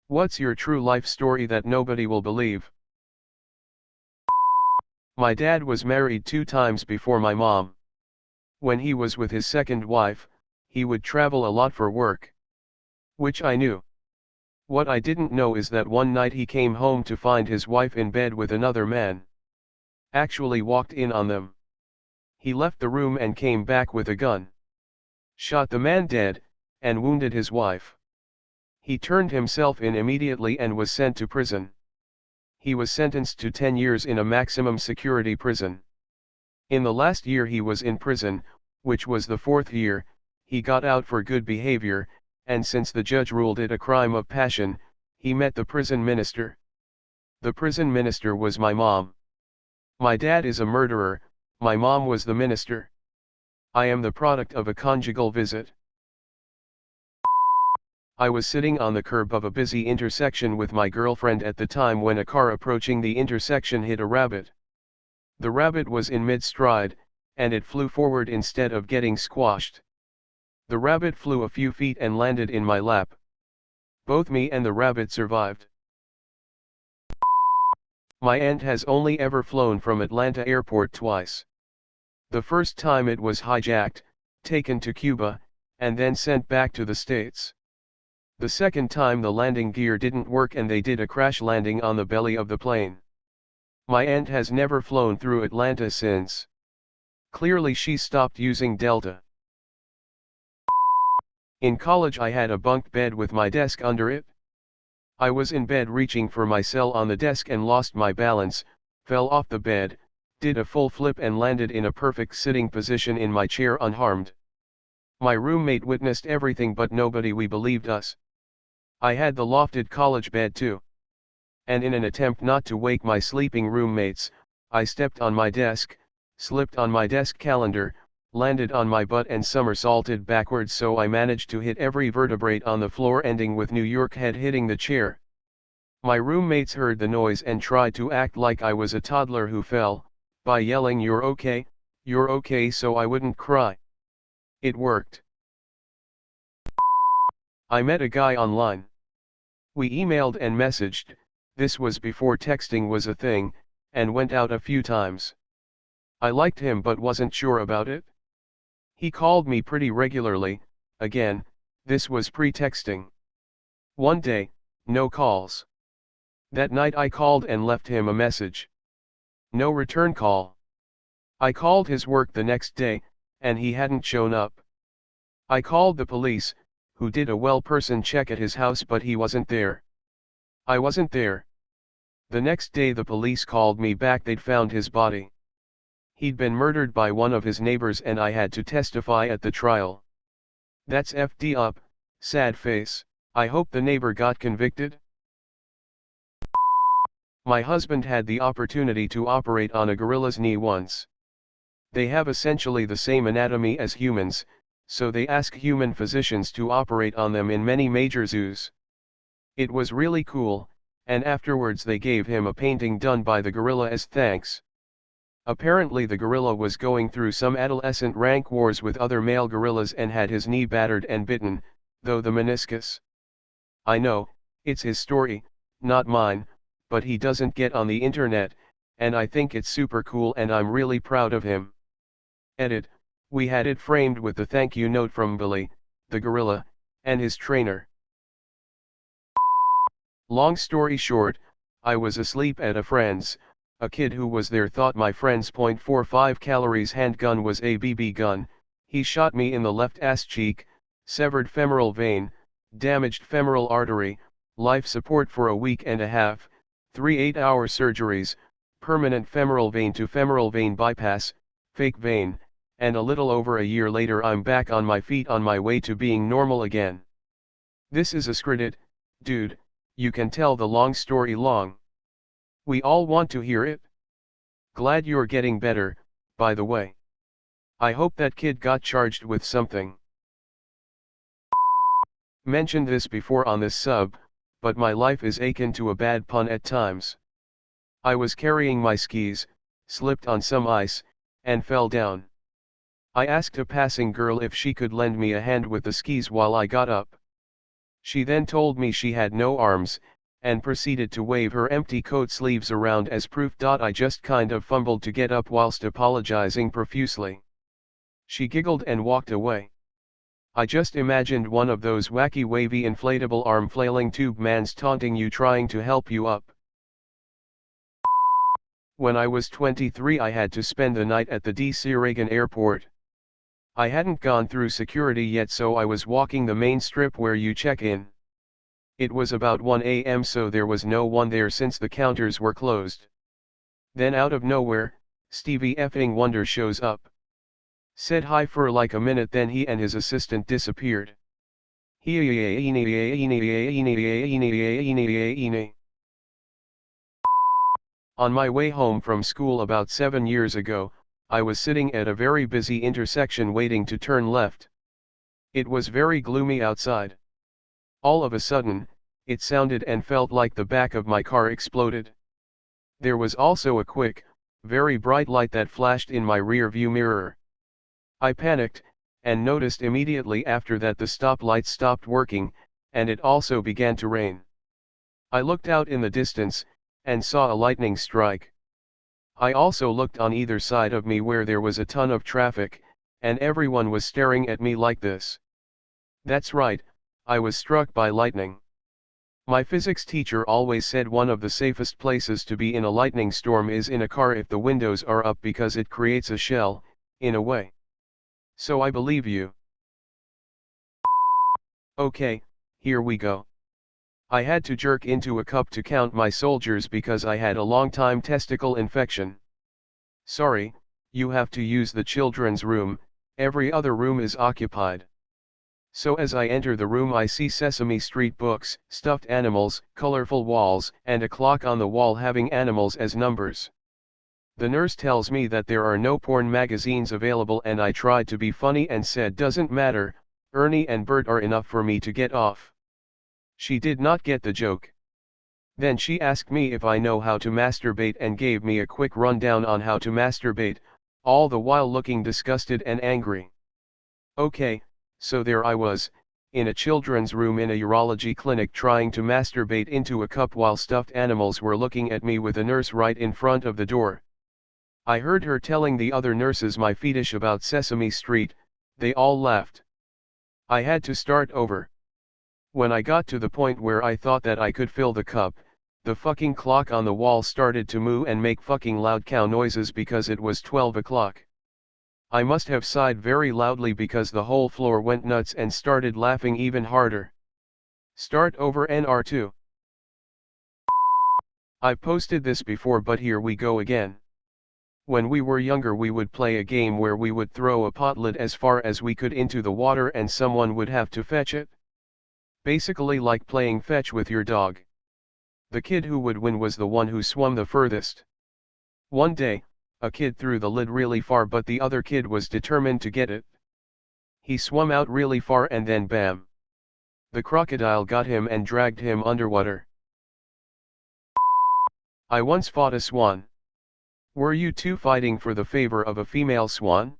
What's your true life story that nobody will believe? My dad was married 2 times before my mom. When he was with his second wife, he would travel a lot for work. Which I knew. What I didn't know is that one night he came home to find his wife in bed with another man. Actually walked in on them. He left the room and came back with a gun. Shot the man dead, and wounded his wife. He turned himself in immediately and was sent to prison. He was sentenced to 10 years in a maximum security prison. In the last year he was in prison, which was the 4th year, he got out for good behavior, and since the judge ruled it a crime of passion, he met the prison minister. The prison minister was my mom. My dad is a murderer, my mom was the minister. I am the product of a conjugal visit. I was sitting on the curb of a busy intersection with my girlfriend at the time when a car approaching the intersection hit a rabbit. The rabbit was in mid-stride, and it flew forward instead of getting squashed. The rabbit flew a few feet and landed in my lap. Both me and the rabbit survived. My aunt has only ever flown from Atlanta Airport twice. The first time it was hijacked, taken to Cuba, and then sent back to the States. The second time the landing gear didn't work and they did a crash landing on the belly of the plane. My aunt has never flown through Atlanta since. Clearly she stopped using Delta. In college I had a bunk bed with my desk under it. I was in bed reaching for my cell on the desk and lost my balance, fell off the bed, did a full flip and landed in a perfect sitting position in my chair unharmed. My roommate witnessed everything but nobody we believed us. I had the lofted college bed too. And in an attempt not to wake my sleeping roommates, I stepped on my desk, slipped on my desk calendar, landed on my butt and somersaulted backwards so I managed to hit every vertebrae on the floor ending with New York head hitting the chair. My roommates heard the noise and tried to act like I was a toddler who fell, by yelling you're okay, so I wouldn't cry. It worked. I met a guy online. We emailed and messaged, this was before texting was a thing, and went out a few times. I liked him but wasn't sure about it. He called me pretty regularly, again, this was pre-texting. One day, no calls. That night I called and left him a message. No return call. I called his work the next day, and he hadn't shown up. I called the police, who did a well-person check at his house but he wasn't there. I wasn't there. The next day the police called me back, they'd found his body. He'd been murdered by one of his neighbors and I had to testify at the trial. That's FD up, sad face. I hope the neighbor got convicted. My husband had the opportunity to operate on a gorilla's knee once. They have essentially the same anatomy as humans, so they ask human physicians to operate on them in many major zoos. It was really cool, and afterwards they gave him a painting done by the gorilla as thanks. Apparently the gorilla was going through some adolescent rank wars with other male gorillas and had his knee battered and bitten, though the meniscus. I know, it's his story, not mine, but he doesn't get on the internet, and I think it's super cool and I'm really proud of him. Edit, we had it framed with the thank you note from Billy, the gorilla, and his trainer. Long story short, I was asleep at a friend's. A kid who was there thought my friend's .45 calories handgun was a BB gun. He shot me in the left ass cheek, severed femoral vein, damaged femoral artery, life support for a week and a half, 3 8-hour surgeries, permanent femoral vein to femoral vein bypass, fake vein, and a little over a year later I'm back on my feet on my way to being normal again. This is AskReddit, dude, you can tell the long story long. We all want to hear it. Glad you're getting better, by the way. I hope that kid got charged with something. Mentioned this before on this sub, but my life is akin to a bad pun at times. I was carrying my skis, slipped on some ice, and fell down. I asked a passing girl if she could lend me a hand with the skis while I got up. She then told me she had no arms, and proceeded to wave her empty coat sleeves around as proof. I just kind of fumbled to get up whilst apologizing profusely. She giggled and walked away. I just imagined one of those wacky wavy inflatable arm flailing tube mans taunting you trying to help you up. When I was 23 I had to spend the night at the D.C. Reagan airport. I hadn't gone through security yet, so I was walking the main strip where you check in. It was about 1 a.m. so there was no one there since the counters were closed. Then out of nowhere, Stevie effing Wonder shows up. Said hi for like a minute, then he and his assistant disappeared. On my way home from school about 7 years ago, I was sitting at a very busy intersection waiting to turn left. It was very gloomy outside. All of a sudden, it sounded and felt like the back of my car exploded. There was also a quick, very bright light that flashed in my rear view mirror. I panicked, and noticed immediately after that the stoplight stopped working, and it also began to rain. I looked out in the distance, and saw a lightning strike. I also looked on either side of me where there was a ton of traffic, and everyone was staring at me like this. That's right, I was struck by lightning. My physics teacher always said one of the safest places to be in a lightning storm is in a car if the windows are up, because it creates a shell, in a way. So I believe you. Okay, here we go. I had to jerk into a cup to count my soldiers because I had a long-time testicle infection. Sorry, you have to use the children's room, every other room is occupied. So as I enter the room I see Sesame Street books, stuffed animals, colorful walls, and a clock on the wall having animals as numbers. The nurse tells me that there are no porn magazines available, and I tried to be funny and said doesn't matter, Ernie and Bert are enough for me to get off. She did not get the joke. Then she asked me if I know how to masturbate and gave me a quick rundown on how to masturbate, all the while looking disgusted and angry. Okay, so there I was, in a children's room in a urology clinic trying to masturbate into a cup while stuffed animals were looking at me with a nurse right in front of the door. I heard her telling the other nurses my fetish about Sesame Street, they all laughed. I had to start over. When I got to the point where I thought that I could fill the cup, the fucking clock on the wall started to moo and make fucking loud cow noises because it was 12 o'clock. I must have sighed very loudly because the whole floor went nuts and started laughing even harder. Start over NR2. I've posted this before, but here we go again. When we were younger we would play a game where we would throw a pot lid as far as we could into the water and someone would have to fetch it. Basically like playing fetch with your dog. The kid who would win was the one who swam the furthest. One day, a kid threw the lid really far, but the other kid was determined to get it. He swam out really far and then bam! The crocodile got him and dragged him underwater. I once fought a swan. Were you two fighting for the favor of a female swan?